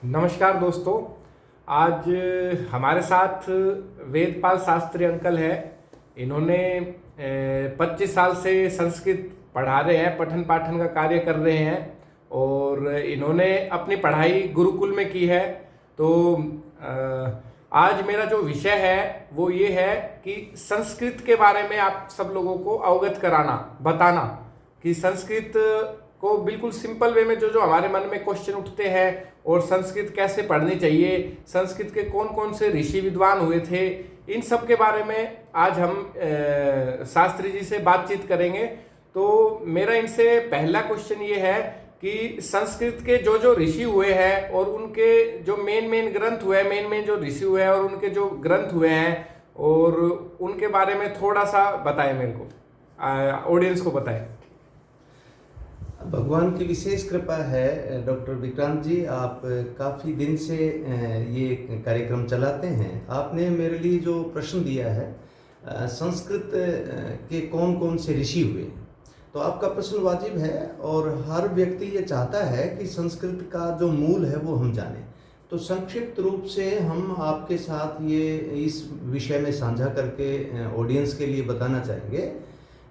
नमस्कार दोस्तों। आज हमारे साथ वेदपाल शास्त्री अंकल है। इन्होंने 25 साल से संस्कृत पढ़ा रहे हैं, पठन पाठन का कार्य कर रहे हैं और इन्होंने अपनी पढ़ाई गुरुकुल में की है। तो आज मेरा जो विषय है वो ये है कि संस्कृत के बारे में आप सब लोगों को अवगत कराना, बताना कि संस्कृत को बिल्कुल सिंपल वे में जो हमारे मन में क्वेश्चन उठते हैं और संस्कृत कैसे पढ़नी चाहिए, संस्कृत के कौन कौन से ऋषि विद्वान हुए थे, इन सब के बारे में आज हम शास्त्री जी से बातचीत करेंगे। तो मेरा इनसे पहला क्वेश्चन ये है कि संस्कृत के जो ऋषि हुए हैं और उनके जो मेन ग्रंथ हुए हैं, मेन जो ऋषि हुए हैं और उनके जो ग्रंथ हुए हैं और उनके बारे में थोड़ा सा बताएं, मेरे को ऑडियंस को बताएं। भगवान की विशेष कृपा है डॉक्टर विक्रांत जी, आप काफ़ी दिन से ये कार्यक्रम चलाते हैं। आपने मेरे लिए जो प्रश्न दिया है संस्कृत के कौन कौन से ऋषि हुए, तो आपका प्रश्न वाजिब है और हर व्यक्ति ये चाहता है कि संस्कृत का जो मूल है वो हम जानें। तो संक्षिप्त रूप से हम आपके साथ ये इस विषय में साझा करके ऑडियंस के लिए बताना चाहेंगे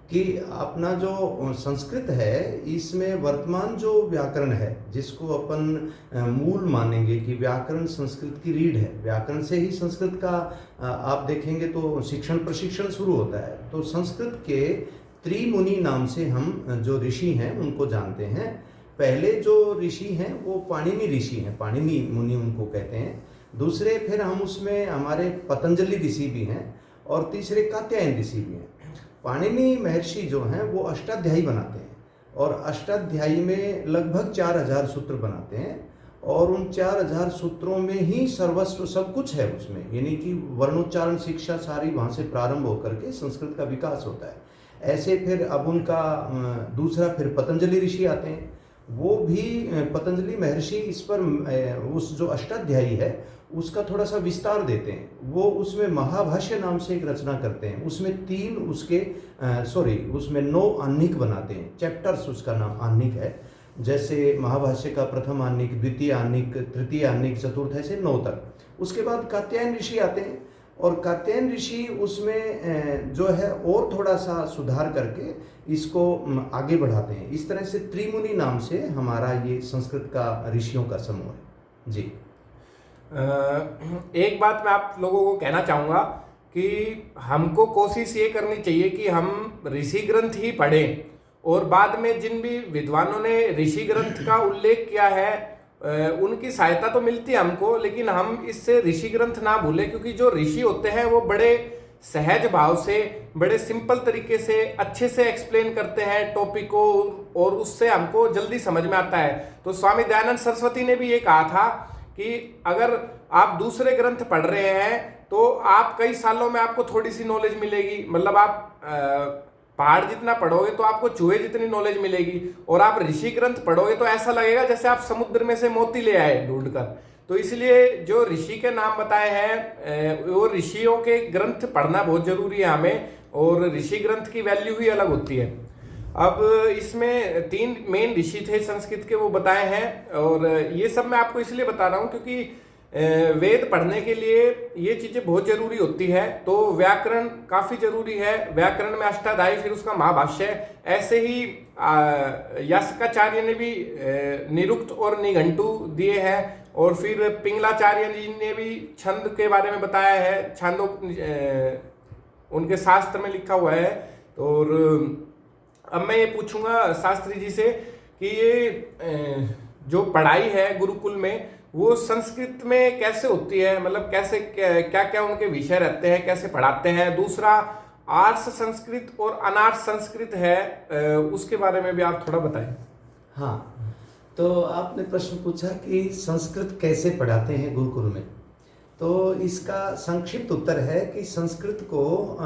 कि अपना जो संस्कृत है इसमें वर्तमान जो व्याकरण है, जिसको अपन मूल मानेंगे कि व्याकरण संस्कृत की रीढ़ है, व्याकरण से ही संस्कृत का आप देखेंगे तो शिक्षण प्रशिक्षण शुरू होता है। तो संस्कृत के त्रिमुनि नाम से हम जो ऋषि हैं उनको जानते हैं। पहले जो ऋषि हैं वो पाणिनि ऋषि हैं, पाणिनि मुनि उनको कहते हैं। दूसरे फिर हम उसमें हमारे पतंजलि ऋषि भी हैं और तीसरे कात्यायन ऋषि भी हैं। पाणिनि महर्षि जो हैं वो अष्टाध्यायी बनाते हैं और अष्टाध्यायी में लगभग 4000 सूत्र बनाते हैं और उन 4000 सूत्रों में ही सर्वस्व सब कुछ है उसमें, यानी कि वर्णोच्चारण शिक्षा सारी वहाँ से प्रारंभ होकर के संस्कृत का विकास होता है। ऐसे फिर अब उनका दूसरा फिर पतंजलि ऋषि आते हैं, वो भी पतंजलि महर्षि इस पर उस जो अष्टाध्यायी है उसका थोड़ा सा विस्तार देते हैं। वो उसमें महाभाष्य नाम से एक रचना करते हैं, उसमें उसमें 9 आह्निक बनाते हैं, चैप्टर्स, उसका नाम आह्निक है। जैसे महाभाष्य का प्रथम आह्निक, द्वितीय आह्निक, तृतीय आह्निक, चतुर्थ, ऐसे 9 तक। उसके बाद कात्यायन ऋषि आते हैं और कात्यायन ऋषि उसमें जो है और थोड़ा सा सुधार करके इसको आगे बढ़ाते हैं। इस तरह से त्रिमुनि नाम से हमारा ये संस्कृत का ऋषियों का समूह है जी। एक बात मैं आप लोगों को कहना चाहूँगा कि हमको कोशिश ये करनी चाहिए कि हम ऋषि ग्रंथ ही पढ़ें और बाद में जिन भी विद्वानों ने ऋषि ग्रंथ का उल्लेख किया है उनकी सहायता तो मिलती है हमको, लेकिन हम इससे ऋषि ग्रंथ ना भूलें, क्योंकि जो ऋषि होते हैं वो बड़े सहज भाव से, बड़े सिंपल तरीके से, अच्छे से एक्सप्लेन करते हैं टॉपिक को और उससे हमको जल्दी समझ में आता है। तो स्वामी दयानंद सरस्वती ने भी ये कहा था कि अगर आप दूसरे ग्रंथ पढ़ रहे हैं तो आप कई सालों में आपको थोड़ी सी नॉलेज मिलेगी, मतलब आप पहाड़ जितना पढ़ोगे तो आपको चूहे जितनी नॉलेज मिलेगी, और आप ऋषि ग्रंथ पढ़ोगे तो ऐसा लगेगा जैसे आप समुद्र में से मोती ले आए ढूंढकर। तो इसलिए जो ऋषि के नाम बताए हैं वो ऋषियों के ग्रंथ पढ़ना बहुत जरूरी है हमें, और ऋषि ग्रंथ की वैल्यू ही अलग होती है। अब इसमें 3 मेन ऋषि थे संस्कृत के, वो बताए हैं, और ये सब मैं आपको इसलिए बता रहा हूँ क्योंकि वेद पढ़ने के लिए ये चीज़ें बहुत ज़रूरी होती है। तो व्याकरण काफ़ी ज़रूरी है, व्याकरण में अष्टाध्यायी, फिर उसका महाभाष्य, ऐसे ही यास्काचार्य ने भी निरुक्त और निघंटु दिए हैं, और फिर पिंगलाचार्य जी ने भी छंद के बारे में बताया है, छंदों उनके शास्त्र में लिखा हुआ है। और अब मैं ये पूछूंगा शास्त्री जी से कि ये जो पढ़ाई है गुरुकुल में वो संस्कृत में कैसे होती है, मतलब कैसे क्या क्या उनके विषय रहते हैं, कैसे पढ़ाते हैं। दूसरा आर्ष संस्कृत और अनार्ष संस्कृत है, उसके बारे में भी आप थोड़ा बताएं। हाँ, तो आपने प्रश्न पूछा कि संस्कृत कैसे पढ़ाते हैं गुरुकुल में। तो इसका संक्षिप्त उत्तर है कि संस्कृत को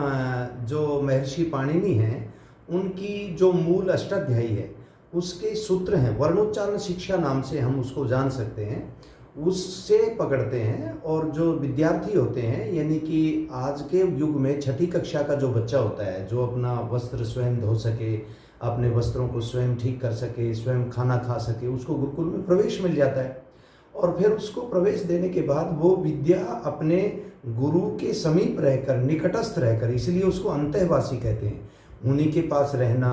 जो महर्षि पाणिनि हैं उनकी जो मूल अष्टाध्यायी है उसके सूत्र हैं, वर्णोच्चारण शिक्षा नाम से हम उसको जान सकते हैं, उससे पकड़ते हैं। और जो विद्यार्थी होते हैं, यानी कि आज के युग में 6ठी कक्षा का जो बच्चा होता है, जो अपना वस्त्र स्वयं धो सके, अपने वस्त्रों को स्वयं ठीक कर सके, स्वयं खाना खा सके, उसको गुरुकुल में प्रवेश मिल जाता है। और फिर उसको प्रवेश देने के बाद वो विद्या अपने गुरु के समीप रहकर, निकटस्थ रहकर, इसलिए उसको अंतःवासी कहते हैं, उन्हीं के पास रहना,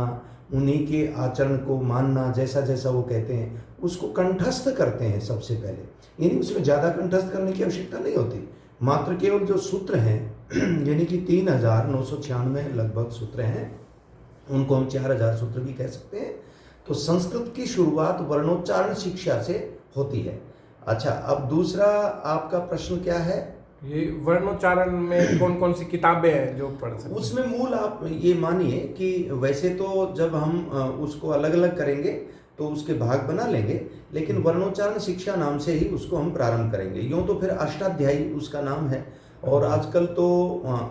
उन्हीं के आचरण को मानना, जैसा जैसा वो कहते हैं उसको कंठस्थ करते हैं सबसे पहले। यानी उसमें ज़्यादा कंठस्थ करने की आवश्यकता नहीं होती, मात्र केवल जो सूत्र हैं यानी कि 3996 लगभग सूत्र हैं, उनको हम 4000 सूत्र भी कह सकते हैं। तो संस्कृत की शुरुआत वर्णोच्चारण शिक्षा से होती है। अच्छा, अब दूसरा आपका प्रश्न क्या है? ये वर्णोच्चारण में कौन कौन सी किताबें हैं जो पढ़ सकते हैं? उसमें मूल आप ये मानिए कि वैसे तो जब हम उसको अलग अलग करेंगे तो उसके भाग बना लेंगे, लेकिन वर्णोच्चारण शिक्षा नाम से ही उसको हम प्रारंभ करेंगे। यूँ तो फिर अष्टाध्यायी उसका नाम है, और आजकल तो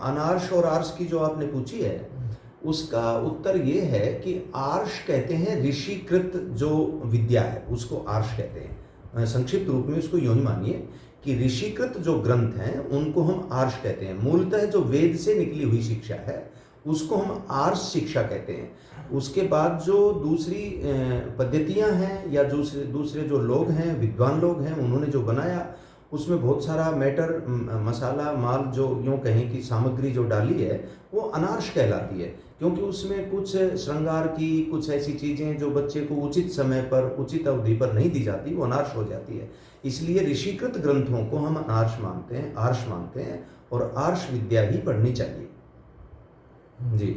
अनार्ष और आर्ष की जो आपने पूछी है उसका उत्तर ये है कि आर्ष कहते हैं ऋषिकृत जो विद्या है उसको आर्ष कहते हैं। संक्षिप्त रूप में उसको यूँ ही मानिए कि ऋषिकृत जो ग्रंथ हैं उनको हम आर्ष कहते हैं। मूलतः जो वेद से निकली हुई शिक्षा है उसको हम आर्ष शिक्षा कहते हैं। उसके बाद जो दूसरी पद्धतियां हैं या दूसरे जो लोग हैं, विद्वान लोग हैं, उन्होंने जो बनाया उसमें बहुत सारा मैटर, मसाला, माल, जो यूँ कहें कि सामग्री जो डाली है वो अनार्ष कहलाती है, क्योंकि उसमें कुछ श्रृंगार की कुछ ऐसी चीज़ें जो बच्चे को उचित समय पर, उचित अवधि पर नहीं दी जाती, वो अनार्ष हो जाती है। इसलिए ऋषिकृत ग्रंथों को हम अनार्ष मानते हैं, आर्ष मानते हैं, और आर्ष विद्या ही पढ़नी चाहिए जी।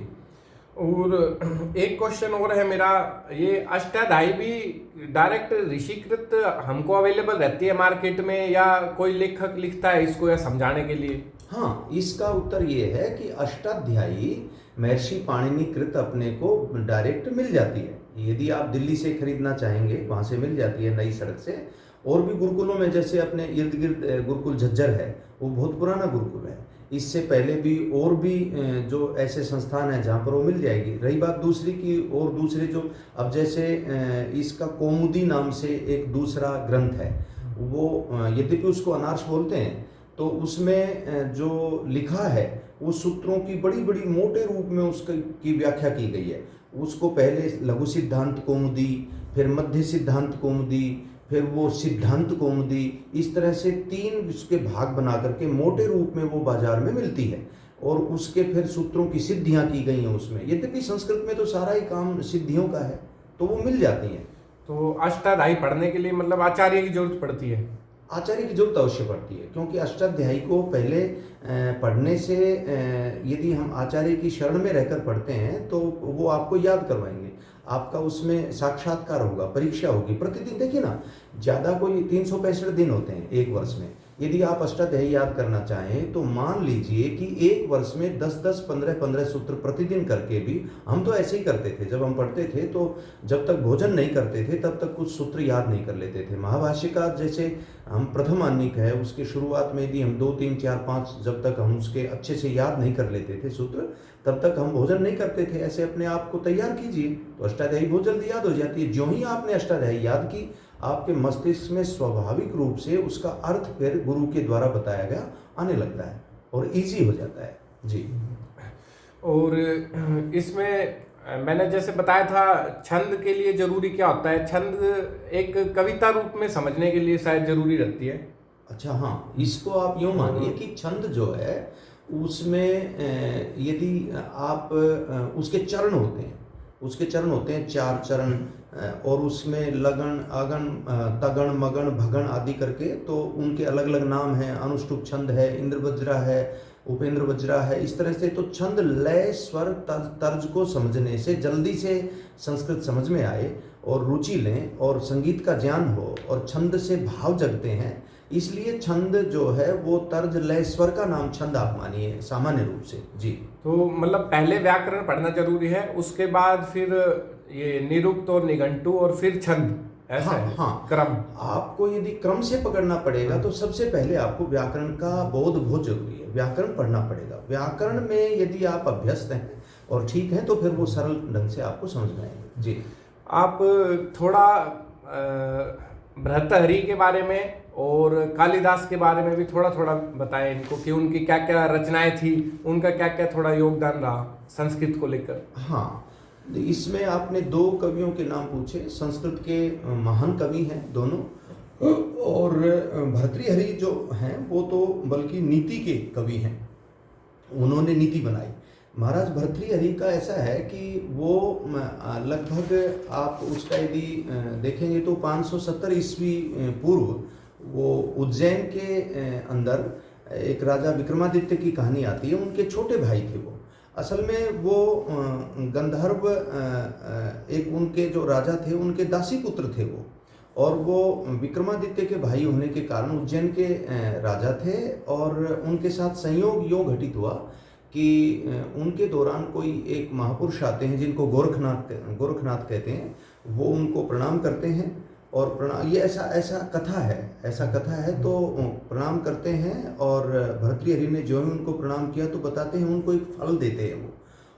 और एक क्वेश्चन और है मेरा, ये अष्टाध्यायी भी डायरेक्ट ऋषिकृत हमको अवेलेबल रहती है मार्केट में, या कोई लेखक लिखता है इसको या समझाने के लिए? हाँ, इसका उत्तर ये है कि अष्टाध्यायी महर्षि पाणिनि कृत अपने को डायरेक्ट मिल जाती है। यदि आप दिल्ली से खरीदना चाहेंगे वहाँ से मिल जाती है, नई सड़क से। और भी गुरुकुलों में, जैसे अपने इर्द गिर्द गुरुकुल झज्जर है, वो बहुत पुराना गुरुकुल है, इससे पहले भी और भी जो ऐसे संस्थान हैं जहाँ पर वो मिल जाएगी। रही बात दूसरी की, और दूसरे जो, अब जैसे इसका कौमुदी नाम से एक दूसरा ग्रंथ है, वो यद्यपि उसको अनार्ष बोलते हैं, तो उसमें जो लिखा है वो सूत्रों की बड़ी बड़ी मोटे रूप में उसकी व्याख्या की गई है। उसको पहले लघु सिद्धांत कौमुदी, फिर मध्य सिद्धांत कौमुदी, फिर वो सिद्धांत कौमुदी, इस तरह से 3 उसके भाग बना करके मोटे रूप में वो बाजार में मिलती है, और उसके फिर सूत्रों की सिद्धियां की गई हैं उसमें। यद्यपि संस्कृत में तो सारा ही काम सिद्धियों का है, तो वो मिल जाती हैं। तो अष्टाध्यायी पढ़ने के लिए मतलब आचार्य की जरूरत पड़ती है? आचार्य की जरूरत अवश्य पड़ती है, क्योंकि अष्टाध्यायी को पहले पढ़ने से, यदि हम आचार्य की शरण में रहकर पढ़ते हैं तो वो आपको याद करवाएंगे, आपका उसमें साक्षात्कार होगा, परीक्षा होगी प्रतिदिन। देखिए ना, ज़्यादा कोई 365 दिन होते हैं एक वर्ष में। यदि आप अष्टाध्यायी याद करना चाहें तो मान लीजिए कि एक वर्ष में 10-10, 15-15 सूत्र प्रतिदिन करके भी, हम तो ऐसे ही करते थे जब हम पढ़ते थे, तो जब तक भोजन नहीं करते थे तब तक कुछ सूत्र याद नहीं कर लेते थे। महाभाष्य का जैसे हम प्रथम आनिक है, उसके शुरुआत में यदि हम 2, 3, 4, 5 जब तक हम उसके अच्छे से याद नहीं कर लेते थे सूत्र, तब तक हम भोजन नहीं करते थे। ऐसे अपने आप को तैयार कीजिए तो अष्टाध्यायी बहुत जल्दी याद हो जाती है। जो ही आपने अष्टाध्यायी याद की, आपके मस्तिष्क में स्वाभाविक रूप से उसका अर्थ फिर गुरु के द्वारा बताया गया आने लगता है और इजी हो जाता है जी। और इसमें मैंने जैसे बताया था, छंद के लिए जरूरी क्या होता है? छंद एक कविता रूप में समझने के लिए शायद जरूरी रहती है। अच्छा, हाँ, इसको आप यूँ मानिए कि छंद जो है उसमें यदि आप उसके चरण होते हैं, उसके चरण होते हैं 4 चरण, और उसमें लगन, अगन, तगण, मगन, भगन आदि करके, तो उनके अलग अलग नाम हैं। अनुष्टुप छंद है, इंद्र वज्रा है, उपेंद्र वज्रा है, इस तरह से। तो छंद, लय, स्वर, तर्ज को समझने से जल्दी से संस्कृत समझ में आए और रुचि लें और संगीत का ज्ञान हो और छंद से भाव जगते हैं, इसलिए छंद जो है वो तर्ज, लय, स्वर का नाम छंद आप मानिए सामान्य रूप से जी। तो मतलब पहले व्याकरण पढ़ना जरूरी है, उसके बाद फिर ये निरुक्त और निघंटु और फिर छंद, ऐसा हाँ, है? हाँ, क्रम आपको यदि क्रम से पकड़ना पड़ेगा तो सबसे पहले आपको व्याकरण का बोध बहुत जरूरी है, व्याकरण पढ़ना पड़ेगा। व्याकरण में यदि आप अभ्यस्त हैं और ठीक हैं तो फिर वो सरल ढंग से आपको समझ में आएंगे जी। आप थोड़ा भर्तृहरि के बारे में और कालिदास के बारे में भी थोड़ा थोड़ा बताएं इनको, कि उनकी क्या क्या रचनाएं थी, उनका क्या क्या थोड़ा योगदान रहा संस्कृत को लेकर। हाँ, इसमें आपने 2 कवियों के नाम पूछे, संस्कृत के महान कवि हैं दोनों, और भर्तृहरि जो हैं वो तो बल्कि नीति के कवि हैं, उन्होंने नीति बनाई। महाराज भर्तृहरि का ऐसा है कि वो लगभग आप उसका यदि देखेंगे तो 570 ईस्वी पूर्व वो उज्जैन के अंदर एक राजा विक्रमादित्य की कहानी आती है। उनके छोटे भाई थे वो, असल में वो गंधर्व एक उनके जो राजा थे उनके दासी पुत्र थे वो, और वो विक्रमादित्य के भाई होने के कारण उज्जैन के राजा थे। और उनके साथ संयोग यूँ घटित हुआ कि उनके दौरान कोई एक महापुरुष आते हैं जिनको गोरखनाथ कहते हैं, वो उनको प्रणाम करते हैं। और प्रणाम, ये ऐसा कथा है तो प्रणाम करते हैं। और भर्तृहरि ने जो ही उनको प्रणाम किया तो बताते हैं उनको एक फल देते हैं वो।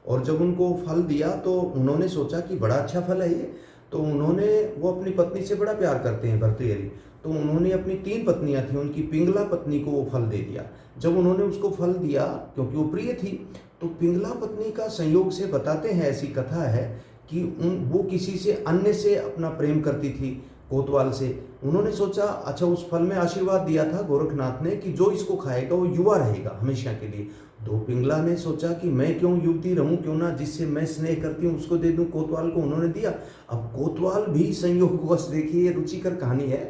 और जब उनको फल दिया तो उन्होंने सोचा कि बड़ा अच्छा फल है ये, तो वो अपनी पत्नी से बड़ा प्यार करते हैं भर्तृहरि, तो उन्होंने अपनी 3 पत्नियां थी, उनकी पिंगला पत्नी को वो फल दे दिया। जब उन्होंने उसको फल दिया क्योंकि वो प्रिय थी, तो पिंगला पत्नी का संयोग से बताते हैं, ऐसी कथा है कि वो किसी से अन्य से अपना प्रेम करती थी, कोतवाल से। उन्होंने सोचा अच्छा, उस फल में आशीर्वाद दिया था गोरखनाथ ने कि जो इसको खाएगा वो युवा रहेगा हमेशा के लिए। तो पिंगला ने सोचा कि मैं क्यों युवती रहूं, क्यों ना जिससे मैं स्नेह करती हूँ उसको दे दूं। कोतवाल को उन्होंने दिया। अब कोतवाल भी संयोगवश, देखिए ये रुचिकर कहानी है,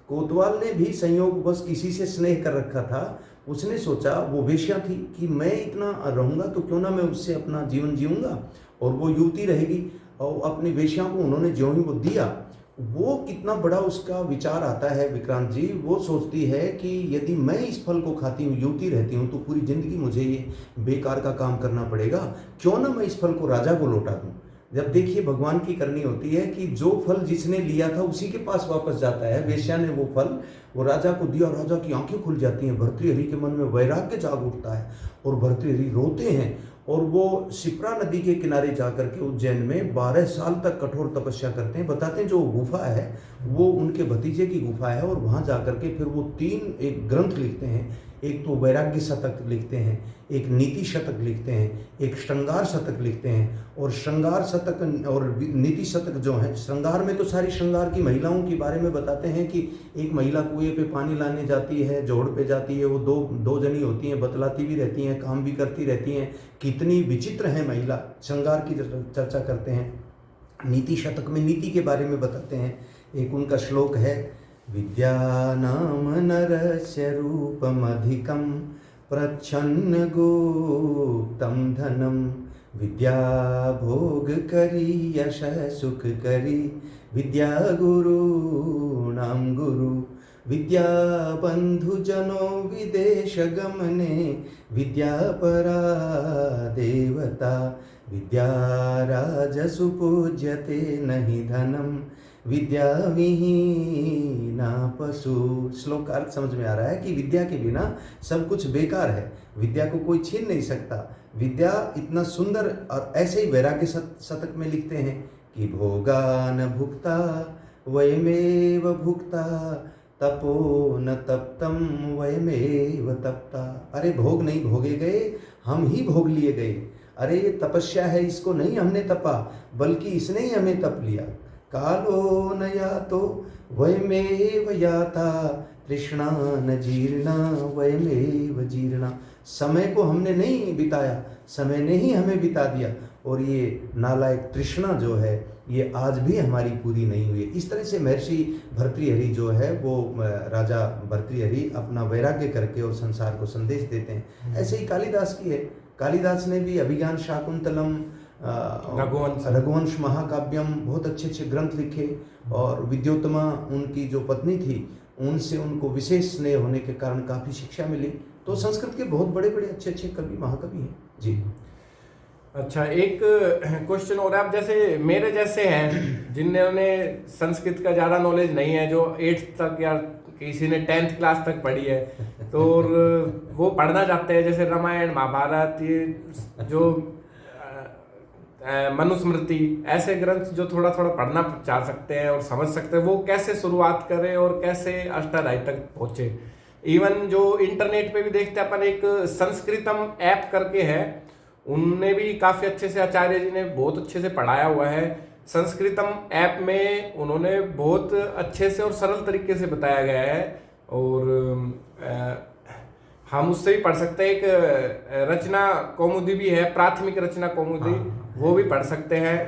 कोतवाल ने भी संयोगवश किसी से स्नेह कर रखा था। उसने सोचा, वो वेश्या थी, कि मैं इतना रहूंगा तो क्यों ना मैं उससे अपना जीवन जीऊंगा और वो युवती रहेगी। और अपनी वेश्या को उन्होंने ज्यों ही वो दिया, वो कितना बड़ा उसका विचार आता है विक्रांत जी। वो सोचती है कि यदि मैं इस फल को खाती हूँ, युवती रहती हूँ, तो पूरी जिंदगी मुझे ये बेकार का काम करना पड़ेगा, क्यों ना मैं इस फल को राजा को लौटा दूँ। जब देखिए भगवान की करनी होती है कि जो फल जिसने लिया था उसी के पास वापस जाता है। वेश्या ने वो फल वो राजा को दिया, राजा की आंखें खुल जाती हैं, भर्तृहरि के मन में वैराग्य जाग उठता है और भर्तृहरि रोते हैं। और वो शिप्रा नदी के किनारे जाकर के उज्जैन में 12 साल तक कठोर तपस्या करते हैं। बताते हैं जो गुफा है वो उनके भतीजे की गुफा है, और वहाँ जाकर के फिर वो 3 एक ग्रंथ लिखते हैं। एक तो वैराग्य शतक लिखते हैं, एक नीति शतक लिखते हैं, एक श्रृंगार शतक लिखते हैं। और श्रृंगार शतक और नीति शतक जो है, श्रृंगार में तो सारी श्रृंगार की महिलाओं के बारे में बताते हैं कि एक महिला कुएं पे पानी लाने जाती है, जोड़ पे जाती है, वो दो जनी होती हैं, बतलाती भी रहती हैं, काम भी करती रहती हैं, कितनी विचित्र है महिला, श्रृंगार की चर्चा करते हैं। नीति शतक में नीति के बारे में बताते हैं। एक उनका श्लोक है, विद्या नाम नरस्य रूपमधिकं प्रच्छन्न गुप्तं धनम, विद्या भोग करी यश सुख करी, विद्या गुरु नाम गुरु, विद्या बंधु जनो विदेश गमने, विद्या परा देवता, विद्या राजसु पूज्यते नहीं धनम, विद्या विहीना पशु। श्लोक का अर्थ समझ में आ रहा है कि विद्या के बिना सब कुछ बेकार है, विद्या को कोई छीन नहीं सकता। विद्या इतना सुंदर, और ऐसे ही वैराग्य शतक में लिखते हैं कि भोगान भुक्ता वयमेव भुक्ता, तपो न तप्तम वयमेव तप्ता। अरे भोग नहीं भोगे गए, हम ही भोग लिए गए। अरे ये तपस्या है, इसको नहीं हमने तपा, बल्कि इसने ही हमें तप लिया। कालो न यातो वयमेव याता, तृष्णा न जीर्णा वयमेव जीर्णा। समय को हमने नहीं बिताया, समय ने ही हमें बिता दिया, और ये नालायक तृष्णा जो है ये आज भी हमारी पूरी नहीं हुई। इस तरह से महर्षि भर्तृहरि जो है वो राजा भर्तृहरि अपना वैराग्य करके और संसार को संदेश देते हैं। ऐसे ही कालिदास की है, कालिदास ने भी अभिज्ञान शाकुंतलम, रघुवंश महाकाव्यम, बहुत अच्छे अच्छे ग्रंथ लिखे। और विद्योत्तमा उनकी जो पत्नी थी, उनसे उनको विशेष स्नेह होने के कारण काफ़ी शिक्षा मिली। तो संस्कृत के बहुत बड़े बड़े अच्छे अच्छे कवि महाकवि हैं जी। अच्छा, एक क्वेश्चन हो रहा है, अब जैसे मेरे जैसे हैं जिन्होंने संस्कृत का ज़्यादा नॉलेज नहीं है, जो 8th तक या किसी ने 10th क्लास तक पढ़ी है, तो वो पढ़ना चाहते हैं, जैसे रामायण महाभारत, ये जो मनुस्मृति, ऐसे ग्रंथ जो थोड़ा थोड़ा पढ़ना चाह सकते हैं और समझ सकते हैं, वो कैसे शुरुआत करें और कैसे अष्टाध्यायी तक पहुँचे। इवन जो इंटरनेट पे भी देखते हैं अपन, एक संस्कृतम ऐप करके है, उनने भी काफ़ी अच्छे से, आचार्य जी ने बहुत अच्छे से पढ़ाया हुआ है। संस्कृतम ऐप में उन्होंने बहुत अच्छे से और सरल तरीके से बताया गया है। और हम उससे भी पढ़ सकते हैं। एक रचना कौमुदी भी है, प्राथमिक रचना कौमुदी, वो भी पढ़ सकते हैं।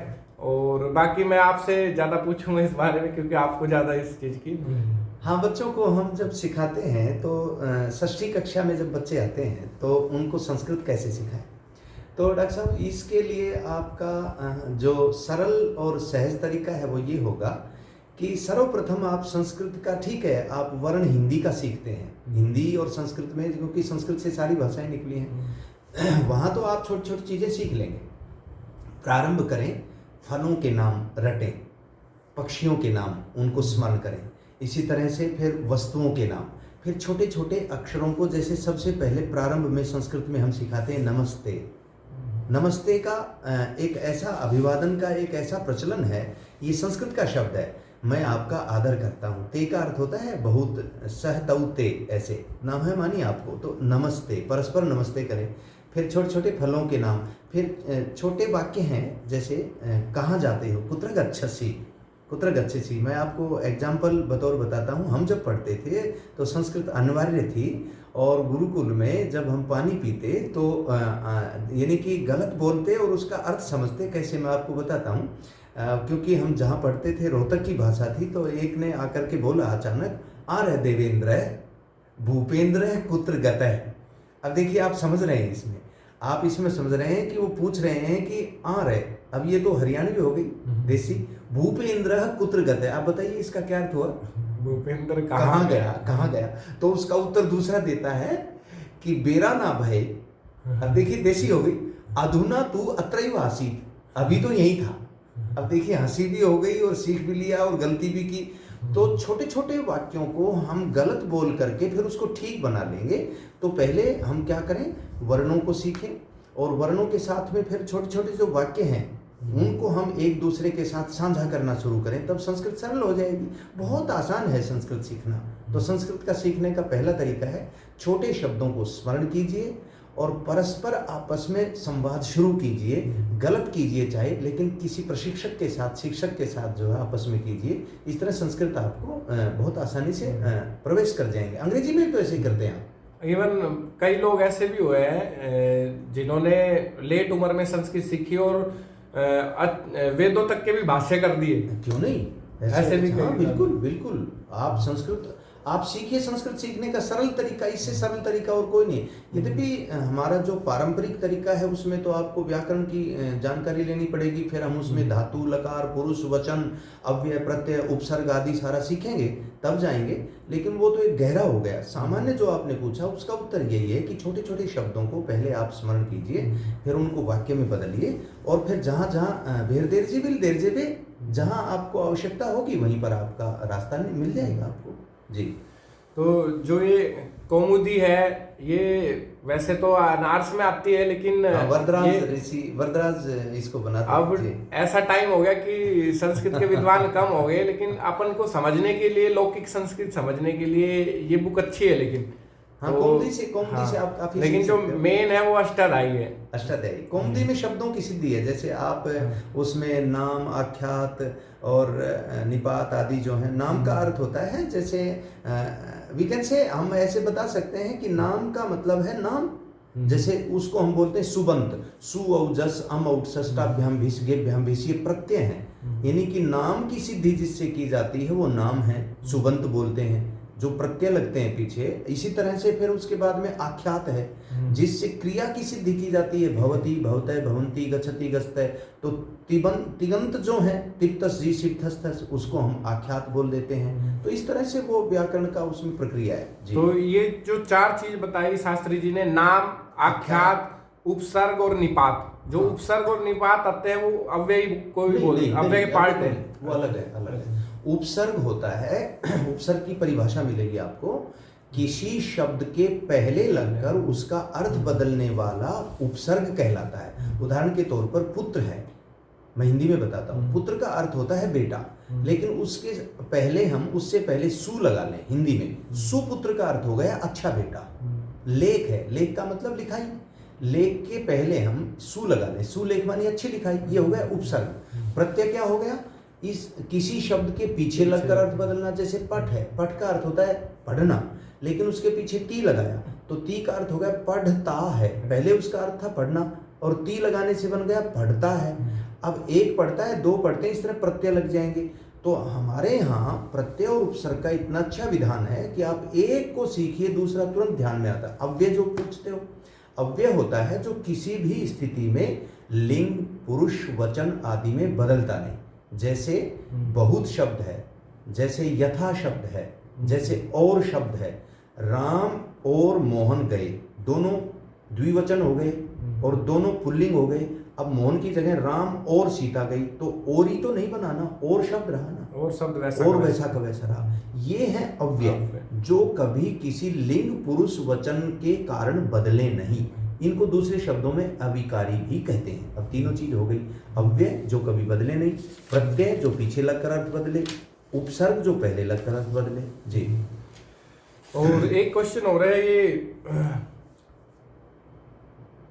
और बाकी मैं आपसे ज़्यादा पूछूंगा इस बारे में, क्योंकि आपको ज़्यादा इस चीज़ की। हाँ, बच्चों को हम जब सिखाते हैं तो षष्ठी कक्षा में जब बच्चे आते हैं तो उनको संस्कृत कैसे सिखाएं। तो डॉक्टर साहब, इसके लिए आपका जो सरल और सहज तरीका है वो ये होगा कि सर्वप्रथम आप संस्कृत का, ठीक है, आप वर्ण हिंदी का सीखते हैं, हिंदी और संस्कृत में, क्योंकि संस्कृत से सारी भाषाएं निकली हैं, वहाँ तो आप छोटी छोटी चीज़ें सीख लेंगे। प्रारंभ करें, फलों के नाम रटें, पक्षियों के नाम उनको स्मरण करें, इसी तरह से फिर वस्तुओं के नाम, फिर छोटे छोटे अक्षरों को, जैसे सबसे पहले प्रारंभ में संस्कृत में हम सिखाते हैं नमस्ते। नमस्ते का एक ऐसा अभिवादन का एक ऐसा प्रचलन है, ये संस्कृत का शब्द है, मैं आपका आदर करता हूँ। ते का अर्थ होता है बहुत, सहतौते ऐसे नाम है, मानिए आपको, तो नमस्ते, परस्पर नमस्ते करें। फिर छोटे छोटे फलों के नाम, फिर छोटे वाक्य हैं, जैसे कहाँ जाते हो, कुत्र गच्छसि, कुत्र गच्छसि। मैं आपको एग्जाम्पल बतौर बताता हूँ। हम जब पढ़ते थे तो संस्कृत अनिवार्य थी, और गुरुकुल में जब हम पानी पीते तो यानी कि गलत बोलते और उसका अर्थ समझते। कैसे, मैं आपको बताता हूँ। क्योंकि हम जहाँ पढ़ते थे रोहतक की भाषा थी, तो एक ने आकर के बोला अचानक, आर्य देवेंद्र भूपेंद्र कुत्र गतः। अब देखिए, आप समझ रहे हैं इसमें, आप इसमें समझ रहे हैं कि वो पूछ रहे हैं कि आर्य, अब ये तो हरियाणवी हो गई देसी, भूपेंद्र कुत्र गतः। आप बताइए इसका क्या अर्थ हुआ, भूपेंद्र कहाँ गया, कहाँ गया। तो उसका उत्तर दूसरा देता है कि बेरा ना भय, अब देखिए देसी हो गई, अधुना तू अत्रैव आसीत, अभी तो यही था। अब देखिए, हंसी भी हो गई और सीख भी लिया और गलती भी की। तो छोटे छोटे वाक्यों को हम गलत बोल करके फिर उसको ठीक बना लेंगे। तो पहले हम क्या करें, वर्णों को सीखें, और वर्णों के साथ में फिर छोटे छोटे जो वाक्य हैं उनको हम एक दूसरे के साथ साझा करना शुरू करें, तब संस्कृत सरल हो जाएगी। बहुत आसान है संस्कृत सीखना। तो संस्कृत का सीखने का पहला तरीका है, छोटे शब्दों को स्मरण कीजिए और परस्पर आपस में संवाद शुरू कीजिए। गलत कीजिए चाहे, लेकिन किसी प्रशिक्षक के साथ, शिक्षक के साथ जो है आपस में कीजिए। इस तरह संस्कृत आपको बहुत आसानी से प्रवेश कर जाएंगे। अंग्रेजी में भी तो ऐसे ही करते हैं। इवन कई लोग ऐसे भी हुए हैं जिन्होंने लेट उम्र में संस्कृत सीखी और वेदों तक के भी भाष्य कर दिए। क्यों नहीं, ऐसे भी। हाँ, बिल्कुल बिल्कुल। आप संस्कृत आप सीखिए। संस्कृत सीखने का सरल तरीका, इससे सरल तरीका और कोई नहीं। यद्यपि हमारा जो पारंपरिक तरीका है उसमें तो आपको व्याकरण की जानकारी लेनी पड़ेगी, फिर हम उसमें धातु, लकार, पुरुष, वचन, अव्यय, प्रत्यय, उपसर्ग आदि सारा सीखेंगे, तब जाएंगे। लेकिन वो तो एक गहरा हो गया। सामान्य जो आपने पूछा उसका उत्तर यही है कि छोटे छोटे शब्दों को पहले आप स्मरण कीजिए, फिर उनको वाक्य में बदलिए, और फिर जहाँ जहाँ भेर जहाँ आपको आवश्यकता होगी वहीं पर आपका रास्ता मिल जाएगा आपको। जी। तो जो ये कौमुदी है, ये वैसे तो अनार्स में आती है, लेकिन वरदराज इसको बनाते हैं। अब ऐसा टाइम हो गया कि संस्कृत के विद्वान कम हो गए, लेकिन अपन को समझने के लिए, लौकिक संस्कृत समझने के लिए ये बुक अच्छी है। लेकिन हाँ, कौमुदी से आप काफी, लेकिन जो मेन है वो अष्टाध्यायी है। अष्टाध्यायी कौमुदी में शब्दों की सिद्धि है। जैसे आप उसमें नाम, आख्यात और निपात आदि जो है, नाम का अर्थ होता है, जैसे वीकेंड से हम ऐसे बता सकते हैं कि नाम का मतलब है नाम। जैसे उसको हम बोलते हैं सुबंत, सु औ जस अम औ षष्ठाभ्याम भीष गेभ्याम भीष, ये प्रत्यय हैं। यानी कि नाम की सिद्धि जिससे की जाती है वो नाम है, सुबंत बोलते हैं, जो प्रत्यय लगते हैं पीछे। इसी तरह से फिर उसके बाद में आख्यात है, जिससे क्रिया की सिद्धि की जाती है, भवति, भवतय, भवंती, गच्छति, गच्छतय। तो तिगंत जो है, तिप्तस जी सिद्धस्थस, उसको हम आख्यात बोल देते हैं। तो इस तरह से वो व्याकरण का उसमें प्रक्रिया है जी। तो ये जो चार चीज बताई शास्त्री जी ने, नाम, आख्यात, उपसर्ग और निपात। जो उपसर्ग और निपात आते हैं वो अव्यय को भी बोलते हैं, अव्यय पार्ट है, वो अलग है, अलग है। उपसर्ग होता है, उपसर्ग की परिभाषा मिलेगी आपको, किसी शब्द के पहले लगकर उसका अर्थ बदलने वाला उपसर्ग कहलाता है। उदाहरण के तौर पर पुत्र है, मैं हिंदी में बताता हूँ। पुत्र का अर्थ होता है बेटा, लेकिन उसके पहले हम उससे पहले सु लगा लें। हिंदी में सुपुत्र का अर्थ हो गया अच्छा बेटा। लेख है, लेख का मतलब लिखाई, लेख के पहले हम सु लगा लें, सुलेख मानी अच्छी लिखाई, ये हो गया उपसर्ग। प्रत्यय क्या हो गया, इस किसी शब्द के पीछे लगकर अर्थ बदलना। जैसे पठ है, पठ का अर्थ होता है पढ़ना, लेकिन उसके पीछे ती लगाया तो ती का अर्थ हो गया पढ़ता है। पहले उसका अर्थ था पढ़ना और ती लगाने से बन गया पढ़ता है। अब एक पढ़ता है, दो पढ़ते हैं, इस तरह प्रत्यय लग जाएंगे। तो हमारे यहाँ प्रत्यय और उपसर्ग का इतना अच्छा विधान है कि आप एक को सीखिए, दूसरा तुरंत ध्यान में आता है। अव्यय जो पूछते हो, अव्यय होता है जो किसी भी स्थिति में लिंग, पुरुष, वचन आदि में बदलता नहीं। जैसे बहुत शब्द है, जैसे यथा शब्द है, जैसे और शब्द है। राम और मोहन गए, दोनों द्विवचन हो गए और दोनों पुल्लिंग हो गए। अब मोहन की जगह राम और सीता गई, तो और ही तो नहीं बनाना, और शब्द रहा ना, और शब्द वैसा और वैसा का वैसा रहा। ये है अव्यय, जो कभी किसी लिंग, पुरुष, वचन के कारण बदले नहीं। इनको दूसरे शब्दों में अविकारी भी कहते हैं। अब तीनों चीज हो गई, अव्यय जो कभी बदले नहीं, प्रत्यय जो पीछे लगकर अर्थ बदले, उपसर्ग जो पहले लगकर अर्थ बदले। जी। और एक क्वेश्चन हो रहा है, ये